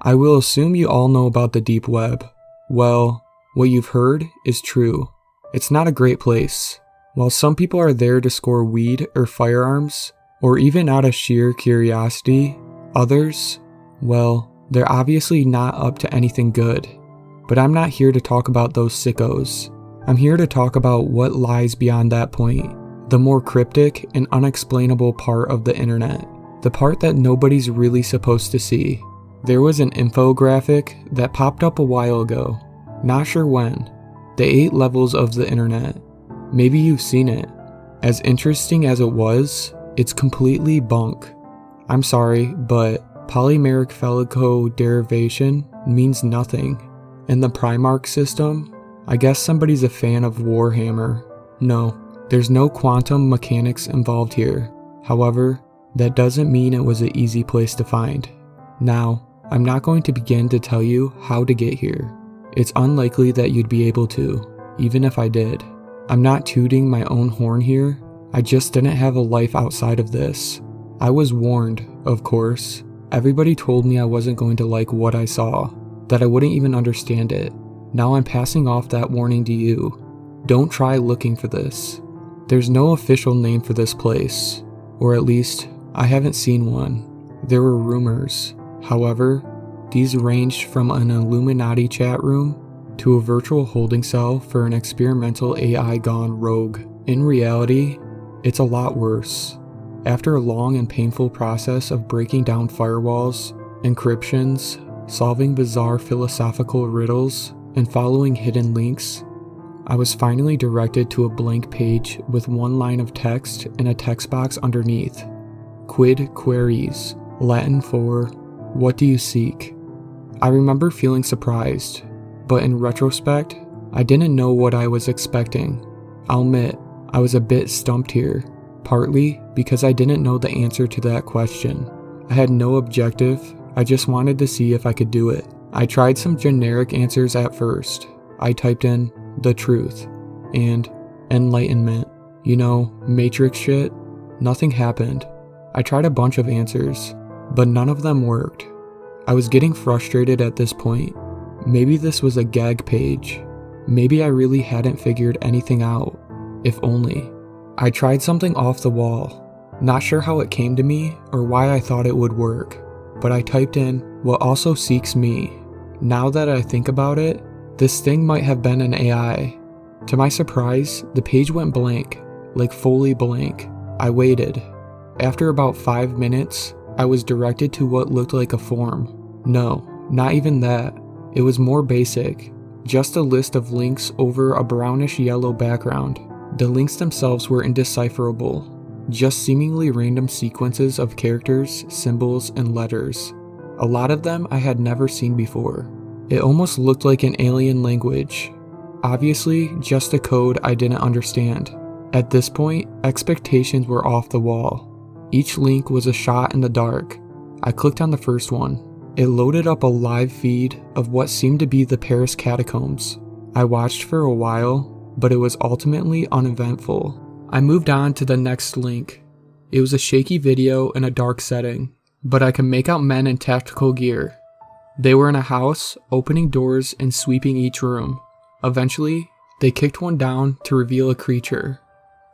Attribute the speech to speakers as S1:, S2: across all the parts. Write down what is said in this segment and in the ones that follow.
S1: I will assume you all know about the deep web. Well, what you've heard is true. It's not a great place. While some people are there to score weed or firearms, or even out of sheer curiosity, others, well, they're obviously not up to anything good. But I'm not here to talk about those sickos. I'm here to talk about what lies beyond that point, the more cryptic and unexplainable part of the internet, the part that nobody's really supposed to see. There was an infographic that popped up a while ago, not sure when, the 8 levels of the internet. Maybe you've seen it. As interesting as it was, it's completely bunk. I'm sorry, but polymeric Felico derivation means nothing. In the Primarch system, I guess somebody's a fan of Warhammer. No, there's no quantum mechanics involved here. However, that doesn't mean it was an easy place to find. Now, I'm not going to begin to tell you how to get here. It's unlikely that you'd be able to, even if I did. I'm not tooting my own horn here, I just didn't have a life outside of this. I was warned, of course. Everybody told me I wasn't going to like what I saw, that I wouldn't even understand it. Now I'm passing off that warning to you. Don't try looking for this. There's no official name for this place, or at least, I haven't seen one. There were rumors. However, these ranged from an Illuminati chat room to a virtual holding cell for an experimental AI gone rogue. In reality, it's a lot worse. After a long and painful process of breaking down firewalls, encryptions, solving bizarre philosophical riddles, and following hidden links, I was finally directed to a blank page with one line of text and a text box underneath. Quid queries, Latin for, what do you seek? I remember feeling surprised, but in retrospect, I didn't know what I was expecting. I'll admit, I was a bit stumped here, partly because I didn't know the answer to that question. I had no objective, I just wanted to see if I could do it. I tried some generic answers at first. I typed in, the truth, and enlightenment. You know, Matrix shit. Nothing happened. I tried a bunch of answers, but none of them worked. I was getting frustrated at this point. Maybe this was a gag page. Maybe I really hadn't figured anything out. If only. I tried something off the wall. Not sure how it came to me or why I thought it would work, but I typed in, what also seeks me. Now that I think about it, this thing might have been an AI. To my surprise, the page went blank, like fully blank. I waited. After about 5 minutes, I was directed to what looked like a form. No, not even that. It was more basic. Just a list of links over a brownish yellow background. The links themselves were indecipherable. Just seemingly random sequences of characters, symbols, and letters. A lot of them I had never seen before. It almost looked like an alien language. Obviously, just a code I didn't understand. At this point, expectations were off the wall. Each link was a shot in the dark. I clicked on the first one. It loaded up a live feed of what seemed to be the Paris catacombs. I watched for a while, but it was ultimately uneventful. I moved on to the next link. It was a shaky video in a dark setting, but I could make out men in tactical gear. They were in a house, opening doors and sweeping each room. Eventually, they kicked one down to reveal a creature.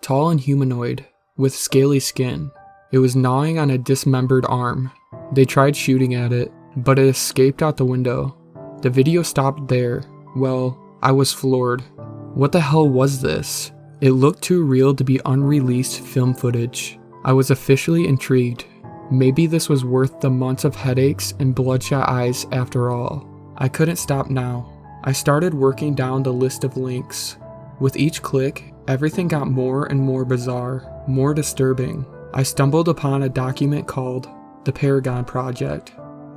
S1: Tall and humanoid, with scaly skin. It was gnawing on a dismembered arm. They tried shooting at it, but it escaped out the window. The video stopped there. Well, I was floored. What the hell was this? It looked too real to be unreleased film footage. I was officially intrigued. Maybe this was worth the months of headaches and bloodshot eyes after all. I couldn't stop now. I started working down the list of links. With each click, everything got more and more bizarre, more disturbing. I stumbled upon a document called The Paragon Project,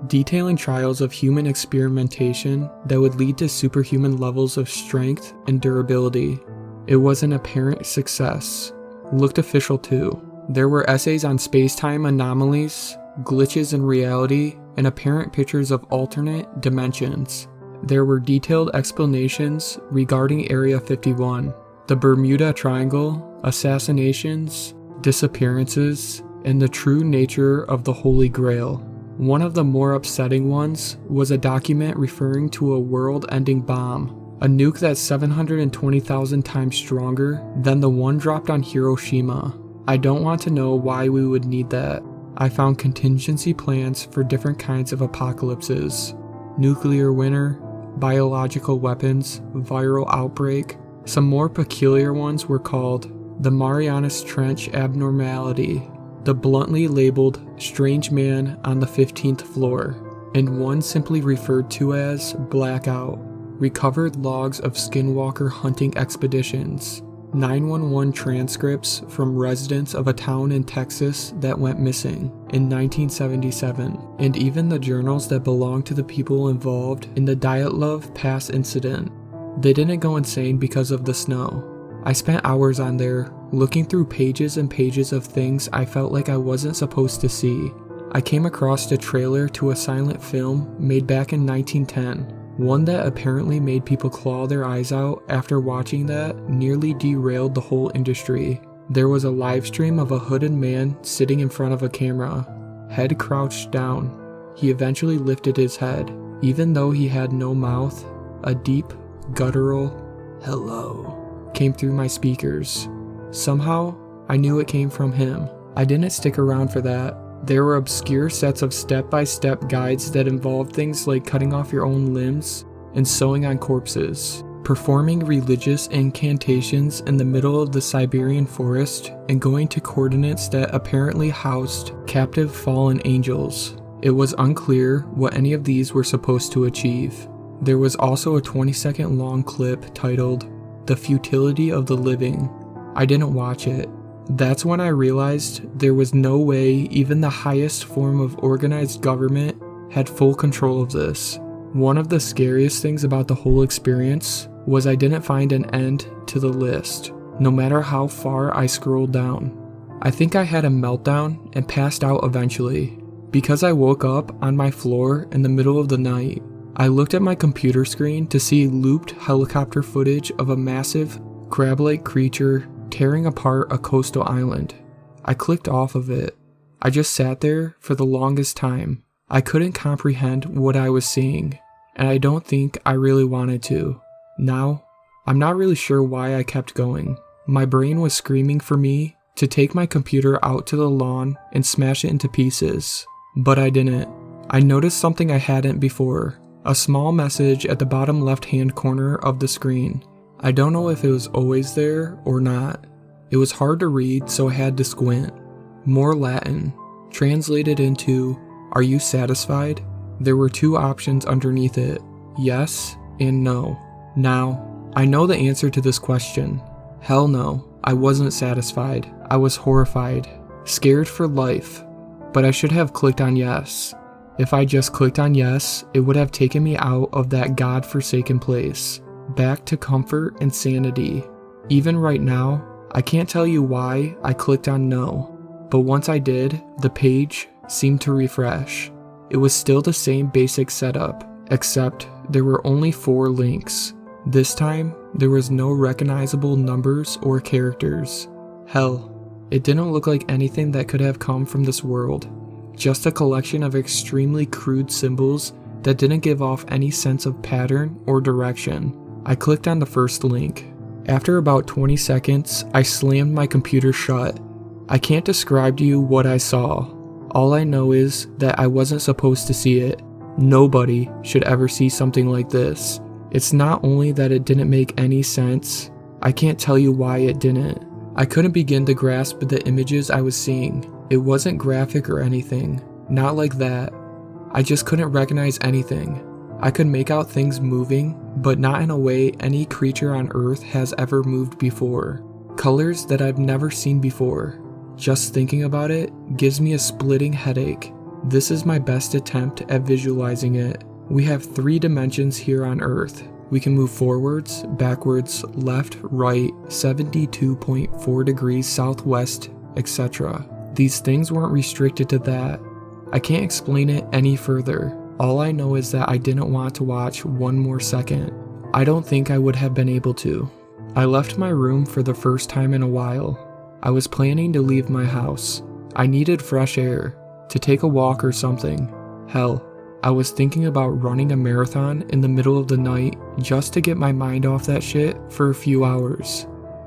S1: detailing trials of human experimentation that would lead to superhuman levels of strength and durability. It was an apparent success. Looked official too. There were essays on space-time anomalies, glitches in reality, and apparent pictures of alternate dimensions. There were detailed explanations regarding Area 51, the Bermuda Triangle, assassinations, disappearances, and the true nature of the Holy Grail. One of the more upsetting ones was a document referring to a world-ending bomb, a nuke that's 720,000 times stronger than the one dropped on Hiroshima. I don't want to know why we would need that. I found contingency plans for different kinds of apocalypses. Nuclear winter, biological weapons, viral outbreak. Some more peculiar ones were called the Marianas Trench Abnormality, the bluntly labeled Strange Man on the 15th Floor, and one simply referred to as Blackout. Recovered logs of skinwalker hunting expeditions. 911 transcripts from residents of a town in Texas that went missing in 1977, and even the journals that belonged to the people involved in the Dyatlov Pass incident. They didn't go insane because of the snow. I spent hours on there, looking through pages and pages of things I felt like I wasn't supposed to see. I came across a trailer to a silent film made back in 1910. One that apparently made people claw their eyes out after watching that nearly derailed the whole industry. There was a live stream of a hooded man sitting in front of a camera, head crouched down. He eventually lifted his head. Even though he had no mouth, a deep, guttural hello came through my speakers. Somehow, I knew it came from him. I didn't stick around for that. There were obscure sets of step-by-step guides that involved things like cutting off your own limbs and sewing on corpses, performing religious incantations in the middle of the Siberian forest, and going to coordinates that apparently housed captive fallen angels. It was unclear what any of these were supposed to achieve. There was also a 20-second long clip titled, "The Futility of the Living." I didn't watch it. That's when I realized there was no way even the highest form of organized government had full control of this. One of the scariest things about the whole experience was I didn't find an end to the list, no matter how far I scrolled down. I think I had a meltdown and passed out eventually, because I woke up on my floor in the middle of the night. I looked at my computer screen to see looped helicopter footage of a massive, crab-like creature tearing apart a coastal island. I clicked off of it. I just sat there for the longest time. I couldn't comprehend what I was seeing, and I don't think I really wanted to. Now, I'm not really sure why I kept going. My brain was screaming for me to take my computer out to the lawn and smash it into pieces, but I didn't. I noticed something I hadn't before, a small message at the bottom left-hand corner of the screen. I don't know if it was always there or not. It was hard to read, so I had to squint. More Latin, translated into, "Are you satisfied?" There were two options underneath it, yes and no. Now, I know the answer to this question. Hell no, I wasn't satisfied. I was horrified, scared for life, but I should have clicked on yes. If I just clicked on yes, it would have taken me out of that God-forsaken place, back to comfort and sanity. Even right now, I can't tell you why I clicked on no, but once I did, the page seemed to refresh. It was still the same basic setup, except there were only 4 links. This time, there was no recognizable numbers or characters. Hell, it didn't look like anything that could have come from this world. Just a collection of extremely crude symbols that didn't give off any sense of pattern or direction. I clicked on the first link. After about 20 seconds, I slammed my computer shut. I can't describe to you what I saw. All I know is that I wasn't supposed to see it. Nobody should ever see something like this. It's not only that it didn't make any sense, I can't tell you why it didn't. I couldn't begin to grasp the images I was seeing. It wasn't graphic or anything, not like that. I just couldn't recognize anything. I could make out things moving, but not in a way any creature on Earth has ever moved before. Colors that I've never seen before. Just thinking about it gives me a splitting headache. This is my best attempt at visualizing it. We have 3 dimensions here on Earth. We can move forwards, backwards, left, right, 72.4 degrees southwest, etc. These things weren't restricted to that. I can't explain it any further. All I know is that I didn't want to watch one more second. I don't think I would have been able to. I left my room for the first time in a while. I was planning to leave my house. I needed fresh air, to take a walk or something. Hell, I was thinking about running a marathon in the middle of the night just to get my mind off that shit for a few hours.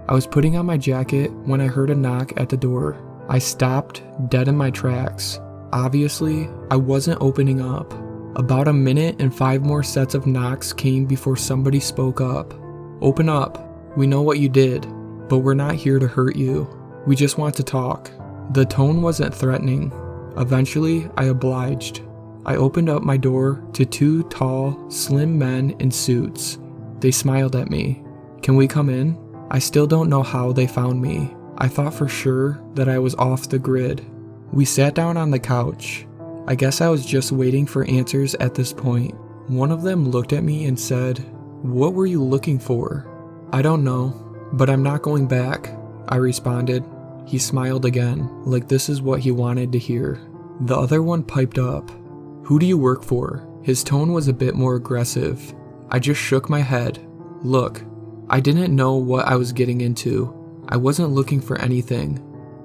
S1: I was putting on my jacket when I heard a knock at the door. I stopped dead in my tracks. Obviously, I wasn't opening up. About a minute and 5 more sets of knocks came before somebody spoke up. "Open up. We know what you did, but we're not here to hurt you. We just want to talk." The tone wasn't threatening. Eventually, I obliged. I opened up my door to 2 tall, slim men in suits. They smiled at me. "Can we come in?" I still don't know how they found me. I thought for sure that I was off the grid. We sat down on the couch. I guess I was just waiting for answers at this point. One of them looked at me and said, "What were you looking for?" "I don't know, but I'm not going back," I responded. He smiled again, like this is what he wanted to hear. The other one piped up, "Who do you work for?" His tone was a bit more aggressive. I just shook my head. Look, I didn't know what I was getting into. I wasn't looking for anything.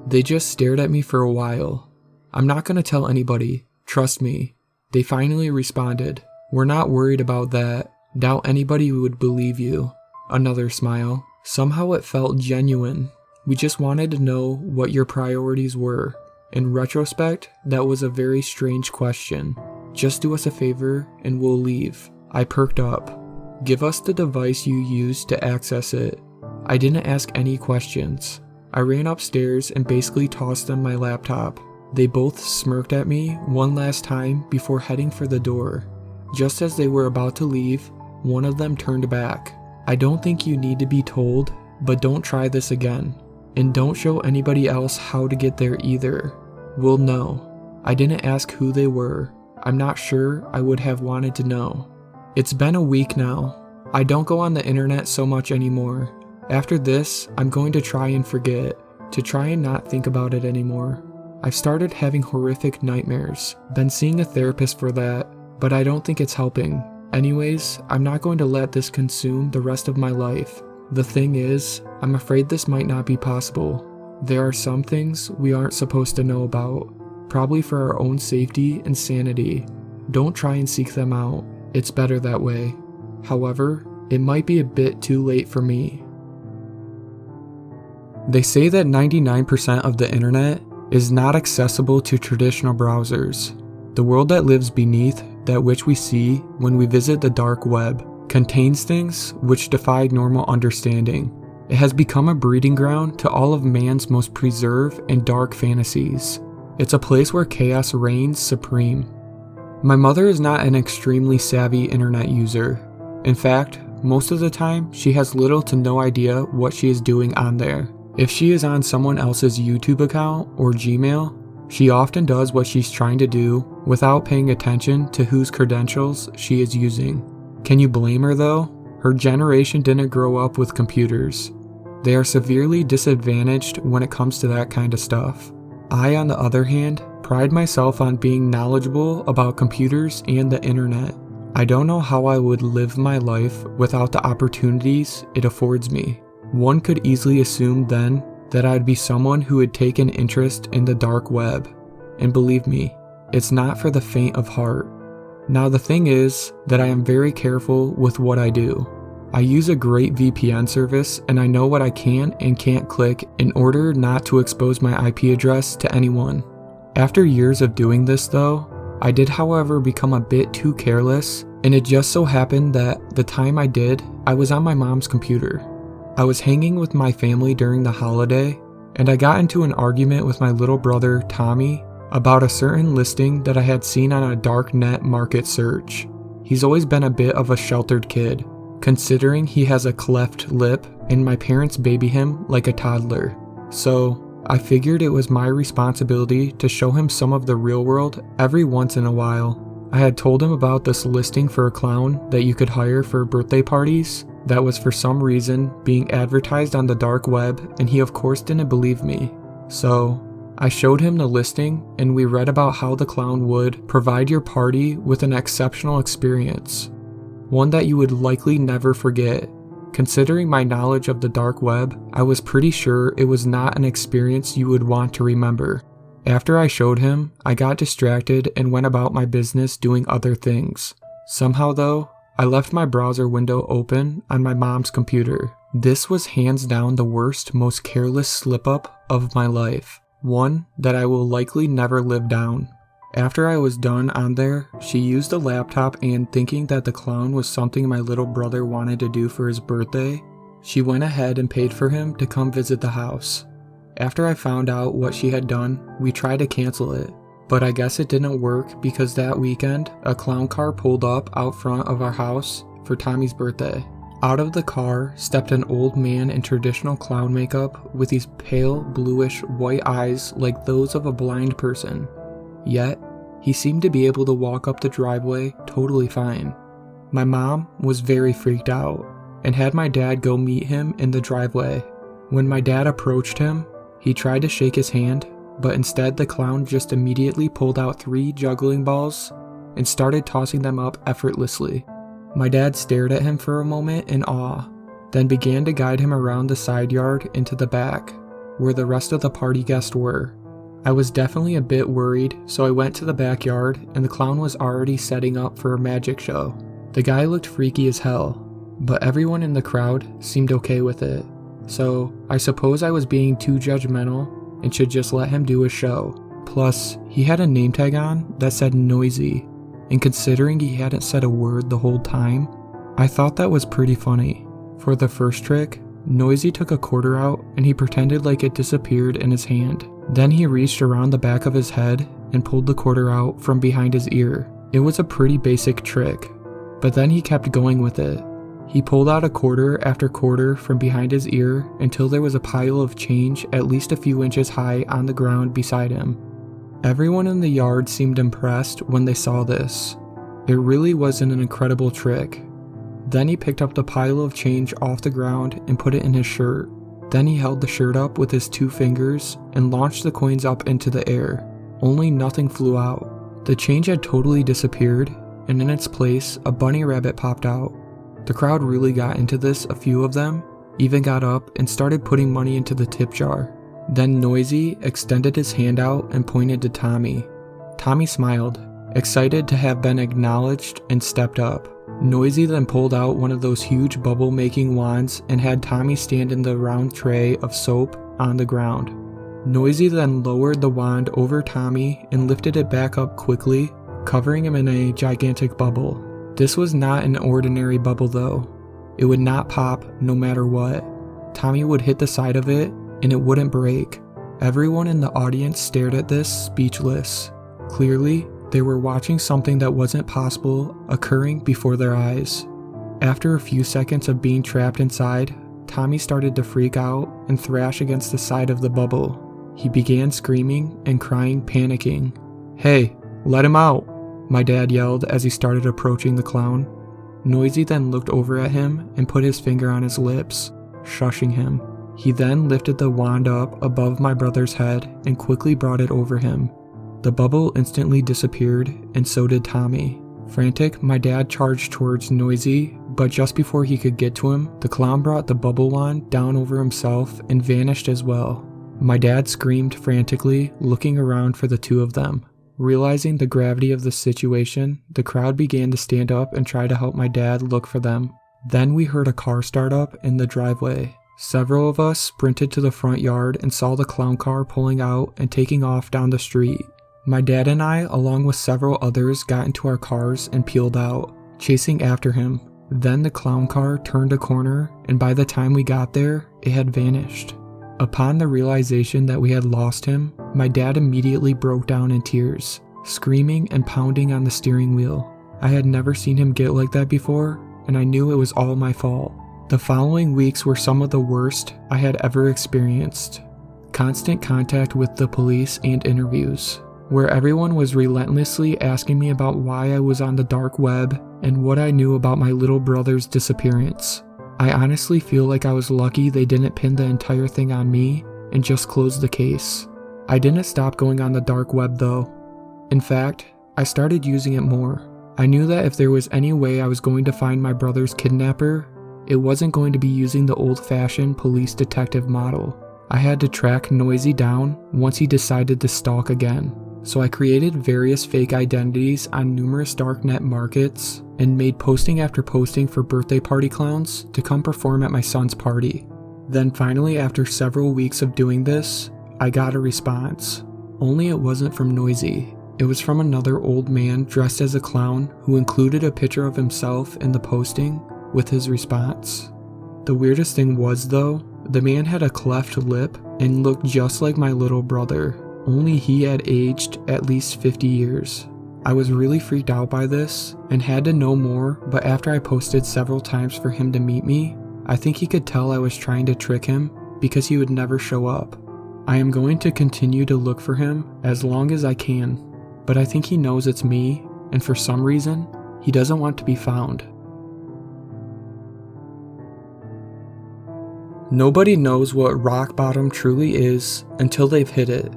S1: They just stared at me for a while. "I'm not gonna tell anybody. Trust me." They finally responded, "We're not worried about that. Doubt anybody would believe you." Another smile. Somehow it felt genuine. "We just wanted to know what your priorities were." In retrospect, that was a very strange question. "Just do us a favor and we'll leave." I perked up. "Give us the device you used to access it." I didn't ask any questions. I ran upstairs and basically tossed them my laptop. They both smirked at me one last time before heading for the door. Just as they were about to leave, one of them turned back. "I don't think you need to be told, but don't try this again. And don't show anybody else how to get there either. We'll know." I didn't ask who they were. I'm not sure I would have wanted to know. It's been a week now. I don't go on the internet so much anymore. After this, I'm going to try and forget, to try and not think about it anymore. I've started having horrific nightmares. Been seeing a therapist for that, but I don't think it's helping. Anyways, I'm not going to let this consume the rest of my life. The thing is, I'm afraid this might not be possible. There are some things we aren't supposed to know about, probably for our own safety and sanity. Don't try and seek them out. It's better that way. However, it might be a bit too late for me. They say that 99% of the internet is not accessible to traditional browsers. The world that lives beneath that which we see when we visit the dark web contains things which defy normal understanding. It has become a breeding ground to all of man's most preserved and dark fantasies. It's a place where chaos reigns supreme. My mother is not an extremely savvy internet user. In fact, most of the time, she has little to no idea what she is doing on there. If she is on someone else's YouTube account or Gmail, she often does what she's trying to do without paying attention to whose credentials she is using. Can you blame her though? Her generation didn't grow up with computers. They are severely disadvantaged when it comes to that kind of stuff. I, on the other hand, pride myself on being knowledgeable about computers and the internet. I don't know how I would live my life without the opportunities it affords me. One could easily assume then that I'd be someone who would take an interest in the dark web. And believe me, it's not for the faint of heart. Now the thing is that I am very careful with what I do. I use a great VPN service and I know what I can and can't click in order not to expose my IP address to anyone. After years of doing this though, I did however become a bit too careless, and it just so happened that the time I did, I was on my mom's computer. I was hanging with my family during the holiday, and I got into an argument with my little brother Tommy about a certain listing that I had seen on a dark net market search. He's always been a bit of a sheltered kid, considering he has a cleft lip and my parents baby him like a toddler. So I figured it was my responsibility to show him some of the real world every once in a while. I had told him about this listing for a clown that you could hire for birthday parties that was for some reason being advertised on the dark web, and he of course didn't believe me. So I showed him the listing and we read about how the clown would provide your party with an exceptional experience. One that you would likely never forget. Considering my knowledge of the dark web, I was pretty sure it was not an experience you would want to remember. After I showed him, I got distracted and went about my business doing other things. Somehow though, I left my browser window open on my mom's computer. This was hands down the worst, most careless slip-up of my life. One that I will likely never live down. After I was done on there, she used the laptop and thinking that the clown was something my little brother wanted to do for his birthday, she went ahead and paid for him to come visit the house. After I found out what she had done, we tried to cancel it, but I guess it didn't work because that weekend, a clown car pulled up out front of our house for Tommy's birthday. Out of the car stepped an old man in traditional clown makeup with these pale, bluish, white eyes like those of a blind person. Yet, he seemed to be able to walk up the driveway totally fine. My mom was very freaked out and had my dad go meet him in the driveway. When my dad approached him, he tried to shake his hand, but instead the clown just immediately pulled out 3 juggling balls and started tossing them up effortlessly. My dad stared at him for a moment in awe, then began to guide him around the side yard into the back, where the rest of the party guests were. I was definitely a bit worried, so I went to the backyard and the clown was already setting up for a magic show. The guy looked freaky as hell, but everyone in the crowd seemed okay with it. So I suppose I was being too judgmental and should just let him do his show. Plus, he had a name tag on that said Noisy, and considering he hadn't said a word the whole time, I thought that was pretty funny. For the first trick, Noisy took a quarter out and he pretended like it disappeared in his hand. Then he reached around the back of his head and pulled the quarter out from behind his ear. It was a pretty basic trick, but then he kept going with it. He pulled out a quarter after quarter from behind his ear until there was a pile of change at least a few inches high on the ground beside him. Everyone in the yard seemed impressed when they saw this. It really wasn't an incredible trick. Then he picked up the pile of change off the ground and put it in his shirt. Then he held the shirt up with his 2 fingers and launched the coins up into the air. Only nothing flew out. The change had totally disappeared, and in its place, a bunny rabbit popped out. The crowd really got into this. A few of them even got up and started putting money into the tip jar. Then Noisy extended his hand out and pointed to Tommy. Tommy smiled, excited to have been acknowledged, and stepped up. Noisy then pulled out one of those huge bubble-making wands and had Tommy stand in the round tray of soap on the ground. Noisy then lowered the wand over Tommy and lifted it back up quickly, covering him in a gigantic bubble. This was not an ordinary bubble though. It would not pop no matter what. Tommy would hit the side of it and it wouldn't break. Everyone in the audience stared at this, speechless. Clearly, they were watching something that wasn't possible occurring before their eyes. After a few seconds of being trapped inside, Tommy started to freak out and thrash against the side of the bubble. He began screaming and crying, panicking. "Hey, let him out!" my dad yelled as he started approaching the clown. Noisy then looked over at him and put his finger on his lips, shushing him. He then lifted the wand up above my brother's head and quickly brought it over him. The bubble instantly disappeared, and so did Tommy. Frantic, my dad charged towards Noisy, but just before he could get to him, the clown brought the bubble wand down over himself and vanished as well. My dad screamed frantically, looking around for the 2 of them. Realizing the gravity of the situation, the crowd began to stand up and try to help my dad look for them. Then we heard a car start up in the driveway. Several of us sprinted to the front yard and saw the clown car pulling out and taking off down the street. My dad and I, along with several others, got into our cars and peeled out, chasing after him. Then the clown car turned a corner, and by the time we got there, it had vanished. Upon the realization that we had lost him, my dad immediately broke down in tears, screaming and pounding on the steering wheel. I had never seen him get like that before, and I knew it was all my fault. The following weeks were some of the worst I had ever experienced. Constant contact with the police and interviews, where everyone was relentlessly asking me about why I was on the dark web and what I knew about my little brother's disappearance. I honestly feel like I was lucky they didn't pin the entire thing on me and just close the case. I didn't stop going on the dark web though. In fact, I started using it more. I knew that if there was any way I was going to find my brother's kidnapper, it wasn't going to be using the old-fashioned police detective model. I had to track Noisy down once he decided to stalk again. So I created various fake identities on numerous darknet markets and made posting after posting for birthday party clowns to come perform at my son's party. Then finally, after several weeks of doing this, I got a response. Only it wasn't from Noisy. It was from another old man dressed as a clown who included a picture of himself in the posting with his response. The weirdest thing was though, the man had a cleft lip and looked just like my little brother, only he had aged at least 50 years. I was really freaked out by this and had to know more, but after I posted several times for him to meet me, I think he could tell I was trying to trick him because he would never show up. I am going to continue to look for him as long as I can, but I think he knows it's me, and for some reason, he doesn't want to be found. Nobody knows what rock bottom truly is until they've hit it.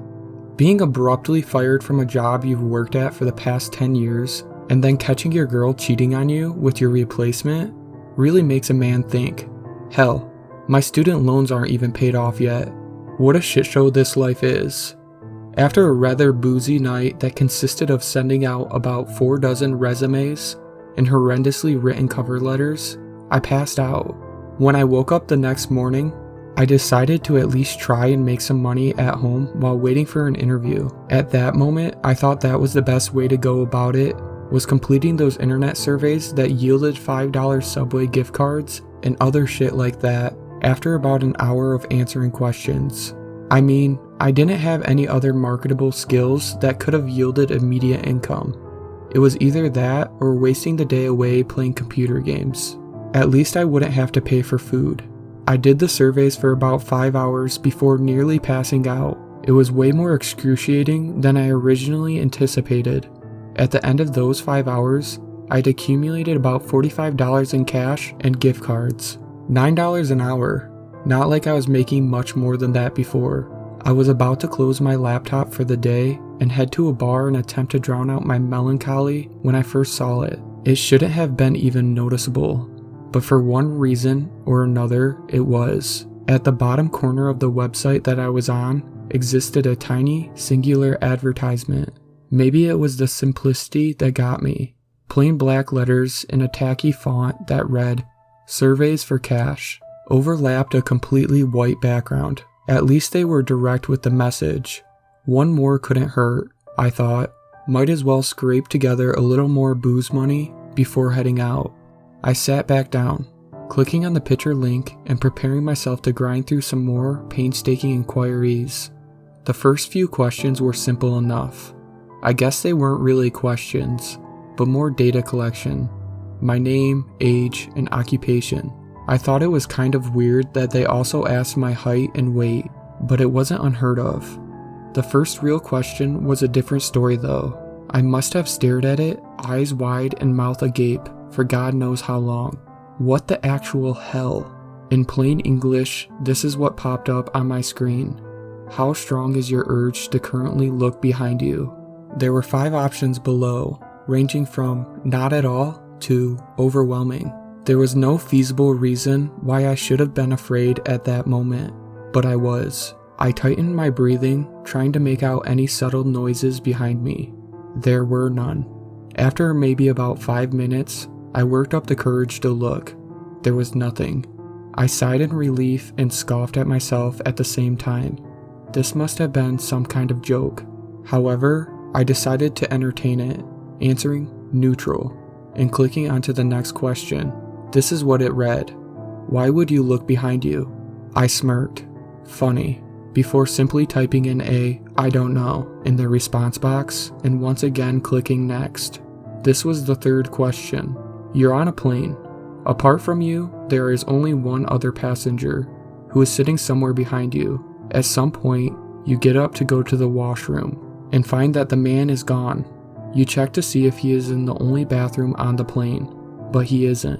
S1: Being abruptly fired from a job you've worked at for the past 10 years, and then catching your girl cheating on you with your replacement, really makes a man think, hell, my student loans aren't even paid off yet. What a shit show this life is. After a rather boozy night that consisted of sending out about 4 dozen resumes and horrendously written cover letters, I passed out. When I woke up the next morning, I decided to at least try and make some money at home while waiting for an interview. At that moment, I thought that was the best way to go about it, was completing those internet surveys that yielded $5 Subway gift cards and other shit like that after about an hour of answering questions. I mean, I didn't have any other marketable skills that could have yielded immediate income. It was either that or wasting the day away playing computer games. At least I wouldn't have to pay for food. I did the surveys for about 5 hours before nearly passing out. It was way more excruciating than I originally anticipated. At the end of those 5 hours, I'd accumulated about $45 in cash and gift cards. $9 an hour. Not like I was making much more than that before. I was about to close my laptop for the day and head to a bar and attempt to drown out my melancholy when I first saw it. It shouldn't have been even noticeable. But for one reason or another, it was. At the bottom corner of the website that I was on existed a tiny, singular advertisement. Maybe it was the simplicity that got me. Plain black letters in a tacky font that read, "Surveys for Cash," overlapped a completely white background. At least they were direct with the message. One more couldn't hurt, I thought. Might as well scrape together a little more booze money before heading out. I sat back down, clicking on the picture link and preparing myself to grind through some more painstaking inquiries. The first few questions were simple enough. I guess they weren't really questions, but more data collection. My name, age, and occupation. I thought it was kind of weird that they also asked my height and weight, but it wasn't unheard of. The first real question was a different story though. I must have stared at it, eyes wide and mouth agape, for God knows how long. What the actual hell? In plain English, this is what popped up on my screen. How strong is your urge to currently look behind you? There were 5 options below, ranging from not at all to overwhelming. There was no feasible reason why I should have been afraid at that moment, but I was. I tightened my breathing, trying to make out any subtle noises behind me. There were none. After maybe about 5 minutes, I worked up the courage to look. There was nothing. I sighed in relief and scoffed at myself at the same time. This must have been some kind of joke. However, I decided to entertain it, answering neutral, and clicking onto the next question. This is what it read. Why would you look behind you? I smirked. Funny. Before simply typing in I don't know in the response box and once again clicking next. This was the third question. You're on a plane. Apart from you, there is only one other passenger who is sitting somewhere behind you. At some point, you get up to go to the washroom and find that the man is gone. You check to see if he is in the only bathroom on the plane, but he isn't.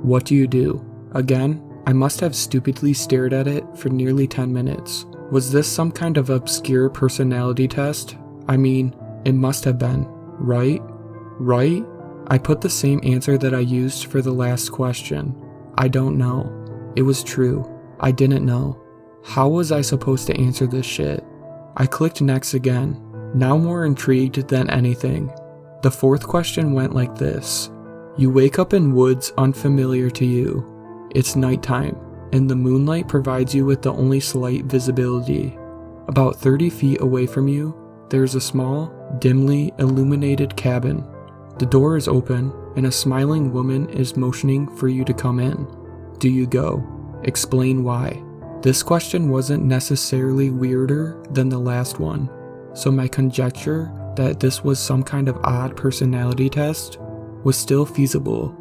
S1: What do you do? Again, I must have stupidly stared at it for nearly 10 minutes. Was this some kind of obscure personality test? I mean, it must have been, right? Right? I put the same answer that I used for the last question. I don't know. It was true. I didn't know. How was I supposed to answer this shit? I clicked next again, now more intrigued than anything. The fourth question went like this. You wake up in woods unfamiliar to you. It's nighttime, and the moonlight provides you with the only slight visibility. About 30 feet away from you, there's a small, dimly illuminated cabin. The door is open, and a smiling woman is motioning for you to come in. Do you go? Explain why. This question wasn't necessarily weirder than the last one, so my conjecture that this was some kind of odd personality test was still feasible.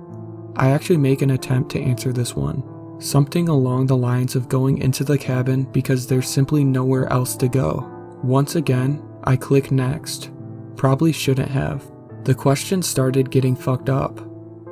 S1: I actually make an attempt to answer this one. Something along the lines of going into the cabin because there's simply nowhere else to go. Once again, I click next. Probably shouldn't have. The questions started getting fucked up.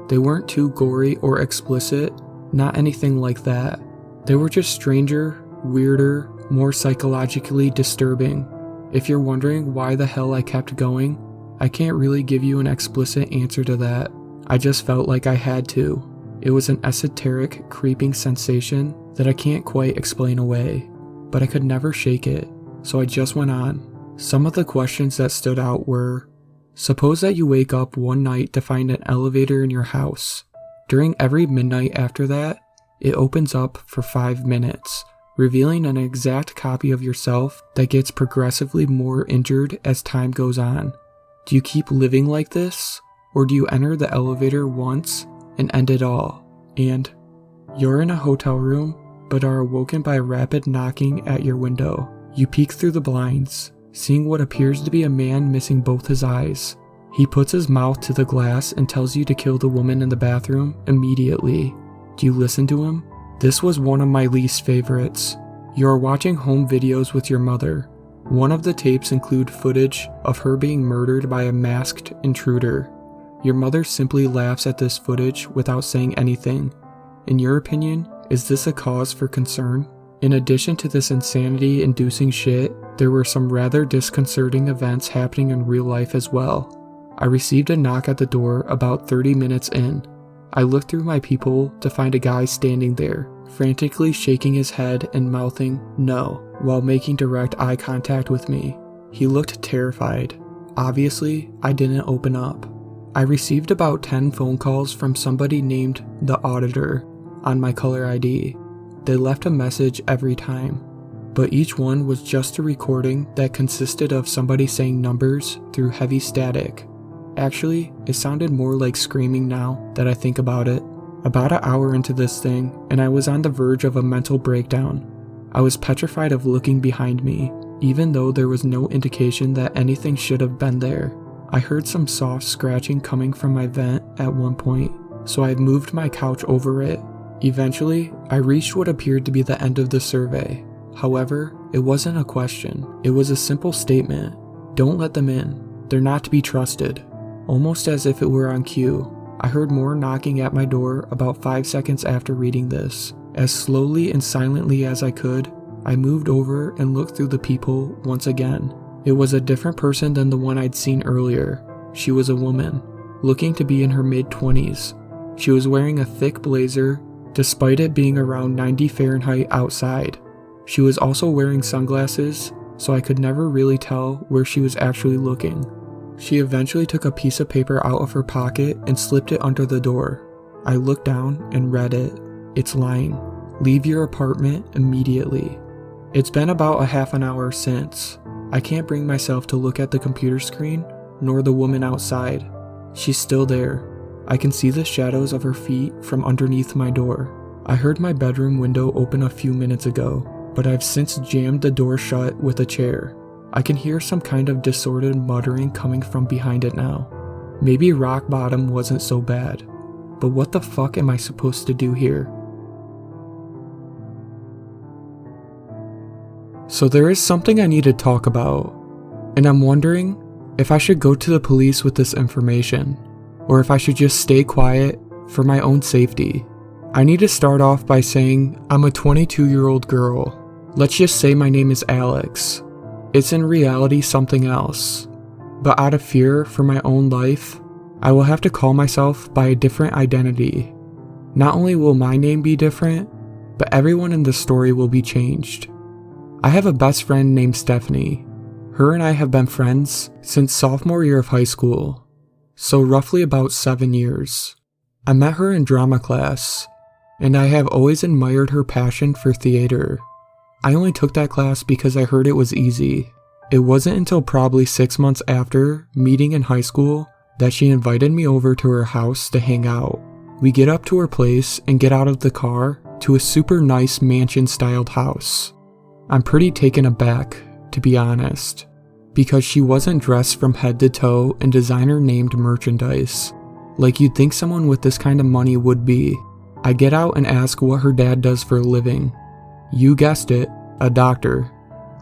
S1: They weren't too gory or explicit, not anything like that. They were just stranger, weirder, more psychologically disturbing. If you're wondering why the hell I kept going, I can't really give you an explicit answer to that. I just felt like I had to. It was an esoteric, creeping sensation that I can't quite explain away, but I could never shake it, so I just went on. Some of the questions that stood out were, suppose that you wake up one night to find an elevator in your house. During every midnight after that, it opens up for 5 minutes, revealing an exact copy of yourself that gets progressively more injured as time goes on. Do you keep living like this? Or do you enter the elevator once and end it all? And you're in a hotel room, but are awoken by rapid knocking at your window. You peek through the blinds, seeing what appears to be a man missing both his eyes. He puts his mouth to the glass and tells you to kill the woman in the bathroom immediately. Do you listen to him? This was one of my least favorites. You are watching home videos with your mother. One of the tapes include footage of her being murdered by a masked intruder. Your mother simply laughs at this footage without saying anything. In your opinion, is this a cause for concern? In addition to this insanity-inducing shit, there were some rather disconcerting events happening in real life as well. I received a knock at the door about 30 minutes in. I looked through my peephole to find a guy standing there, frantically shaking his head and mouthing "no" while making direct eye contact with me. He looked terrified. Obviously, I didn't open up. I received about 10 phone calls from somebody named the Auditor on my caller ID. They left a message every time, but each one was just a recording that consisted of somebody saying numbers through heavy static. Actually, it sounded more like screaming now that I think about it. About an hour into this thing, and I was on the verge of a mental breakdown. I was petrified of looking behind me, even though there was no indication that anything should have been there. I heard some soft scratching coming from my vent at one point, so I moved my couch over it. Eventually, I reached what appeared to be the end of the survey. However, it wasn't a question. It was a simple statement. Don't let them in. They're not to be trusted. Almost as if it were on cue, I heard more knocking at my door about 5 seconds after reading this. As slowly and silently as I could, I moved over and looked through the peephole once again. It was a different person than the one I'd seen earlier. She was a woman, looking to be in her mid-20s. She was wearing a thick blazer, despite it being around 90 Fahrenheit outside. She was also wearing sunglasses, so I could never really tell where she was actually looking. She eventually took a piece of paper out of her pocket and slipped it under the door. I looked down and read it. It's lying. Leave your apartment immediately. It's been about a half an hour since. I can't bring myself to look at the computer screen, nor the woman outside. She's still there. I can see the shadows of her feet from underneath my door. I heard my bedroom window open a few minutes ago, but I've since jammed the door shut with a chair. I can hear some kind of disordered muttering coming from behind it now. Maybe rock bottom wasn't so bad, but what the fuck am I supposed to do here? So there is something I need to talk about, and I'm wondering if I should go to the police with this information, or if I should just stay quiet for my own safety. I need to start off by saying I'm a 22-year-old girl. Let's just say my name is Alex. It's in reality something else, but out of fear for my own life, I will have to call myself by a different identity. Not only will my name be different, but everyone in the story will be changed. I have a best friend named Stephanie. Her and I have been friends since sophomore year of high school, so roughly about 7 years. I met her in drama class, and I have always admired her passion for theater. I only took that class because I heard it was easy. It wasn't until probably 6 months after meeting in high school that she invited me over to her house to hang out. We get up to her place and get out of the car to a super nice mansion-styled house. I'm pretty taken aback, to be honest, because she wasn't dressed from head to toe in designer-named merchandise, like you'd think someone with this kind of money would be. I get out and ask what her dad does for a living. You guessed it, a doctor.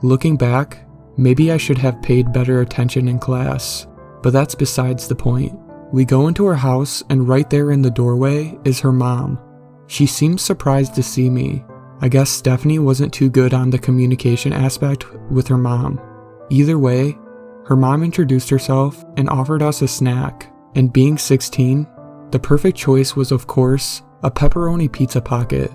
S1: Looking back, maybe I should have paid better attention in class, but that's besides the point. We go into her house, and right there in the doorway is her mom. She seems surprised to see me. I guess Stephanie wasn't too good on the communication aspect with her mom. Either way, her mom introduced herself and offered us a snack, and being 16, the perfect choice was of course a pepperoni pizza pocket.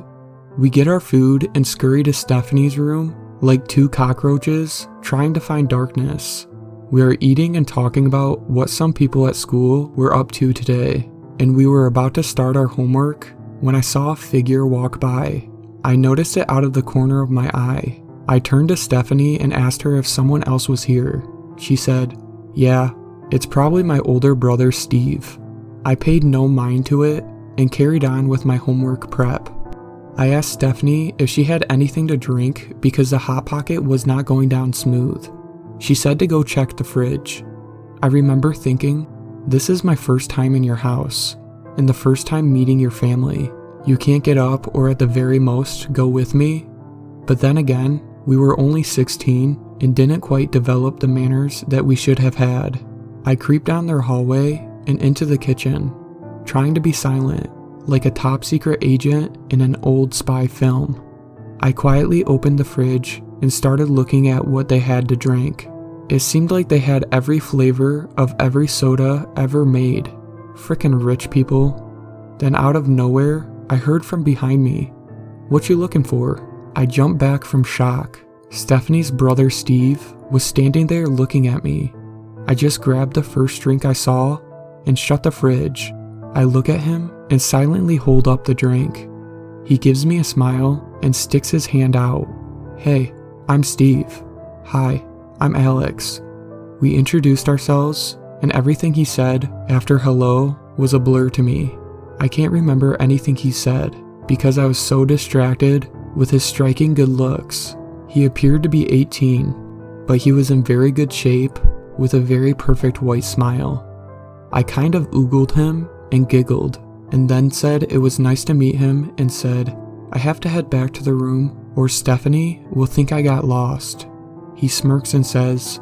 S1: We get our food and scurry to Stephanie's room like two cockroaches trying to find darkness. We are eating and talking about what some people at school were up to today, and we were about to start our homework when I saw a figure walk by. I noticed it out of the corner of my eye. I turned to Stephanie and asked her if someone else was here. She said, "Yeah, it's probably my older brother Steve." I paid no mind to it and carried on with my homework prep. I asked Stephanie if she had anything to drink because the Hot Pocket was not going down smooth. She said to go check the fridge. I remember thinking, this is my first time in your house, and the first time meeting your family. You can't get up or at the very most go with me? But then again, we were only 16 and didn't quite develop the manners that we should have had. I creeped down their hallway and into the kitchen, trying to be silent, like a top secret agent in an old spy film. I quietly opened the fridge and started looking at what they had to drink. It seemed like they had every flavor of every soda ever made. Frickin' rich people. Then out of nowhere, I heard from behind me, "What you looking for?" I jumped back from shock. Stephanie's brother Steve was standing there looking at me. I just grabbed the first drink I saw and shut the fridge. I look at him and silently hold up the drink. He gives me a smile and sticks his hand out. "Hey, I'm Steve. Hi, I'm Alex." We introduced ourselves, and everything he said after hello was a blur to me. I can't remember anything he said because I was so distracted with his striking good looks. He appeared to be 18, but he was in very good shape with a very perfect white smile. I kind of oogled him and giggled, and then said it was nice to meet him and said, "I have to head back to the room or Stephanie will think I got lost." He smirks and says,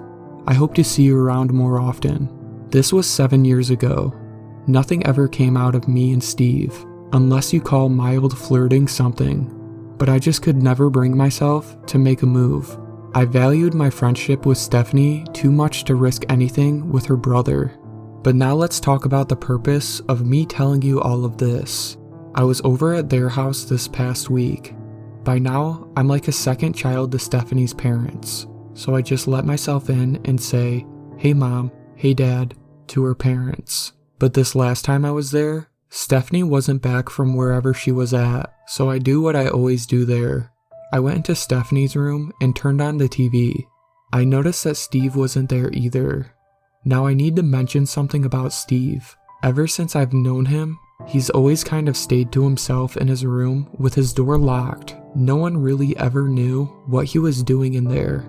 S1: "I hope to see you around more often." This was 7 years ago. Nothing ever came out of me and Steve, unless you call mild flirting something, but I just could never bring myself to make a move. I valued my friendship with Stephanie too much to risk anything with her brother. But now let's talk about the purpose of me telling you all of this. I was over at their house this past week. By now, I'm like a second child to Stephanie's parents, so I just let myself in and say, "Hey mom, hey dad," to her parents. But this last time I was there, Stephanie wasn't back from wherever she was at, so I do what I always do there. I went into Stephanie's room and turned on the TV. I noticed that Steve wasn't there either. Now I need to mention something about Steve. Ever since I've known him, he's always kind of stayed to himself in his room with his door locked. No one really ever knew what he was doing in there.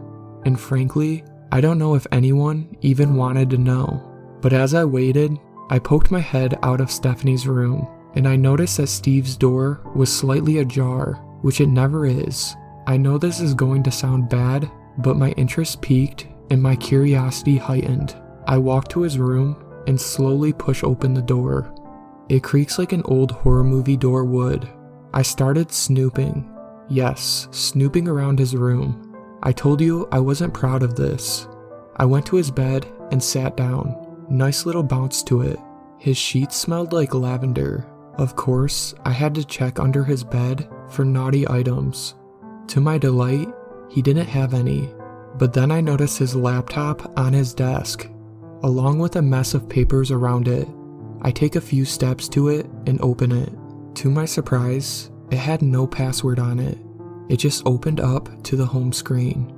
S1: And frankly, I don't know if anyone even wanted to know. But as I waited, I poked my head out of Stephanie's room, and I noticed that Steve's door was slightly ajar, which it never is. I know this is going to sound bad, but my interest peaked and my curiosity heightened. I walk to his room and slowly push open the door. It creaks like an old horror movie door would. I started snooping. Yes, snooping around his room. I told you I wasn't proud of this. I went to his bed and sat down. Nice little bounce to it. His sheets smelled like lavender. Of course, I had to check under his bed for naughty items. To my delight, he didn't have any. But then I noticed his laptop on his desk, along with a mess of papers around it. I take a few steps to it and open it. To my surprise, it had no password on it. It just opened up to the home screen.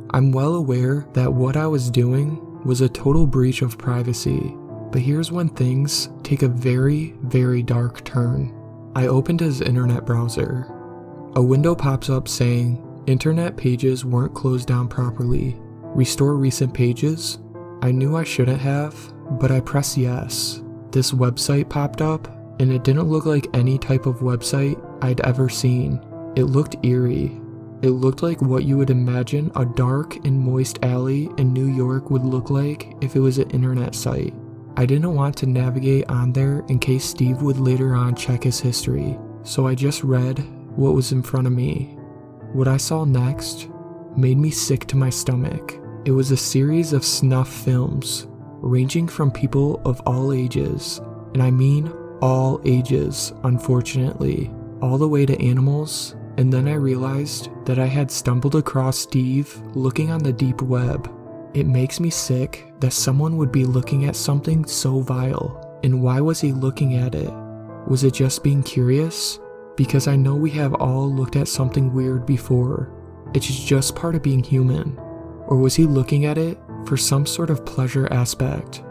S1: I'm well aware that what I was doing was a total breach of privacy, but here's when things take a very, very dark turn. I opened his internet browser. A window pops up saying, "Internet pages weren't closed down properly. Restore recent pages." I knew I shouldn't have, but I pressed yes. This website popped up, and it didn't look like any type of website I'd ever seen. It looked eerie. It looked like what you would imagine a dark and moist alley in New York would look like if it was an internet site. I didn't want to navigate on there in case Steve would later on check his history, so I just read what was in front of me. What I saw next made me sick to my stomach. It was a series of snuff films, ranging from people of all ages, and I mean all ages, unfortunately, all the way to animals. And then I realized that I had stumbled across Steve looking on the deep web. It makes me sick that someone would be looking at something so vile. And why was he looking at it? Was it just being curious? Because I know we have all looked at something weird before. It's just part of being human. Or was he looking at it for some sort of pleasure aspect?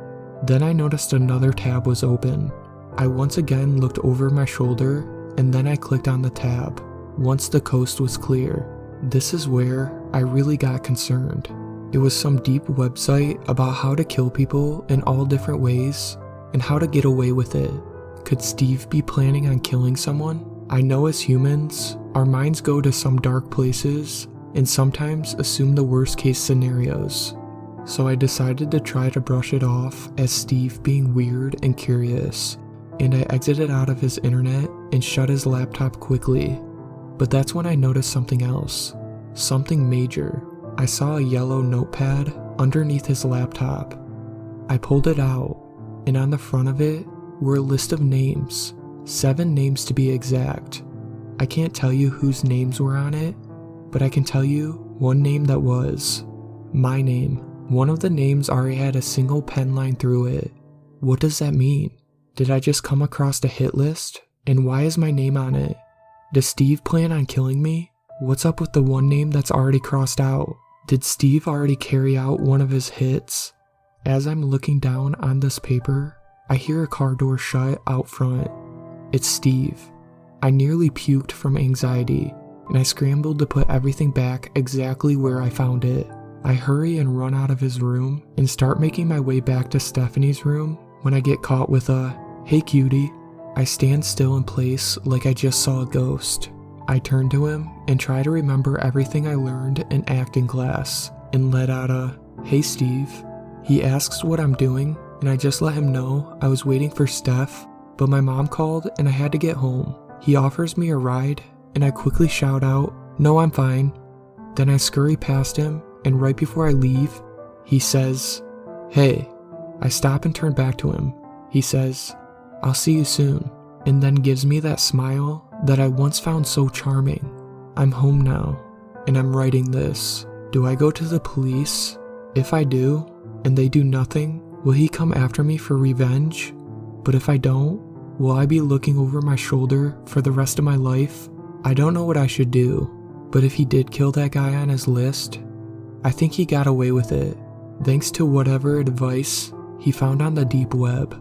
S1: Then I noticed another tab was open. I once again looked over my shoulder, and then I clicked on the tab. Once the coast was clear, this is where I really got concerned. It was some deep website about how to kill people in all different ways and how to get away with it. Could Steve be planning on killing someone? I know as humans, our minds go to some dark places and sometimes assume the worst case scenarios. So I decided to try to brush it off as Steve being weird and curious, and I exited out of his internet and shut his laptop quickly. But that's when I noticed something else. Something major. I saw a yellow notepad underneath his laptop. I pulled it out, and on the front of it were a list of names. 7 names to be exact. I can't tell you whose names were on it, but I can tell you one name that was my name. One of the names already had a single pen line through it. What does that mean? Did I just come across a hit list? And why is my name on it? Does Steve plan on killing me? What's up with the one name that's already crossed out? Did Steve already carry out one of his hits? As I'm looking down on this paper, I hear a car door shut out front. It's Steve. I nearly puked from anxiety, and I scrambled to put everything back exactly where I found it. I hurry and run out of his room and start making my way back to Stephanie's room when I get caught with a, "Hey cutie." I stand still in place like I just saw a ghost. I turn to him and try to remember everything I learned in acting class and let out a, "Hey Steve." He asks what I'm doing, and I just let him know I was waiting for Steph, but my mom called and I had to get home. He offers me a ride, and I quickly shout out, "No, I'm fine." Then I scurry past him, and right before I leave, he says, "Hey." I stop and turn back to him. He says, "I'll see you soon," and then gives me that smile that I once found so charming. I'm home now, and I'm writing this. Do I go to the police? If I do, and they do nothing, will he come after me for revenge? But if I don't, will I be looking over my shoulder for the rest of my life? I don't know what I should do, but if he did kill that guy on his list, I think he got away with it, thanks to whatever advice he found on the deep web.